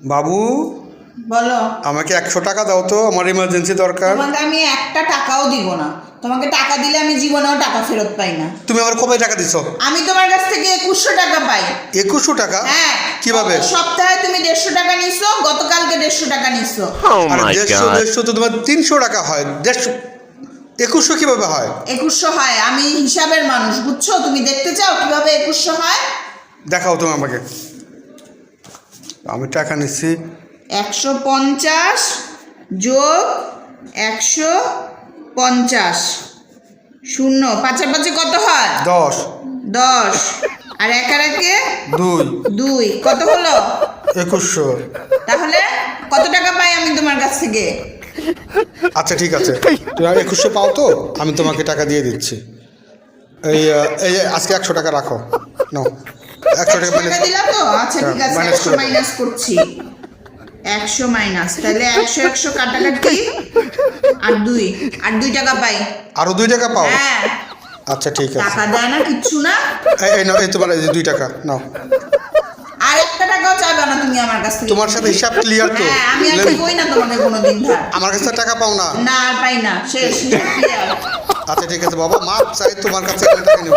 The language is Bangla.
বাবু বলো। আমাকে 100 টাকা দাও তো, আমার ইমার্জেন্সি দরকার। তোমাকে আমি একটা টাকাও দিব না। তোমাকে টাকা দিলে আমি জীবনেও টাকা ফেরত পাই না। তুমি আমার কবে টাকা দিছো? আমি তোমার কাছ থেকে 2100 টাকা পাই। 2100 টাকা? হ্যাঁ। কিভাবে? সপ্তাহে তুমি 150 টাকা নিছো, গতকালকে 150 টাকা নিছো। আরে 150 তো তোমার 300 টাকা হয়। 150 2100 কিভাবে হয়? 2100 হয়। আমি হিসাবের মানুষ, বুঝছো? তুমি দেখতে চাও কিভাবে 2100 হয়? দেখাও তুমি আমাকে। আমি টাকা নিচ্ছি 150 যোগ 150 শূন্য, পাঁচাপাঁচি কত হয়? 10 10 আর একার একে 2 কত হলো? 2100। তাহলে কত টাকা পাই আমি তোমার কাছ থেকে? আচ্ছা ঠিক আছে, তুমি 2100 পাও তো, আমি তোমাকে টাকা দিয়ে দিচ্ছি। এই এই আজকে 100 টাকা রাখো, নাও 100 টাকা টাকা দিলা তো? আচ্ছা ঠিক আছে, 100 মাইনাস করছি। 100 মাইনাস, তাহলে 100 কাটাকাটি আর 2 টাকা পাই। আরো 2 টাকা পাও? হ্যাঁ। আচ্ছা ঠিক আছে, টাকা দেয় না, কিচ্ছু না। এই নাও, এই তোমার এই যে 2 টাকা নাও। আর একটা টাকাও চাইবা না তুমি আমার কাছ থেকে। তোমার সাথে হিসাব ক্লিয়ার তো? হ্যাঁ, আমি আর কই না তোমাকে কোনোদিন ধার। আমার কাছে টাকা পাও না? না, আর পাই না, শেষ, হিসাব ক্লিয়ার। আচ্ছা ঠিক আছে বাবা, মাপ চাই তোমার কাছে, টাকা নেব।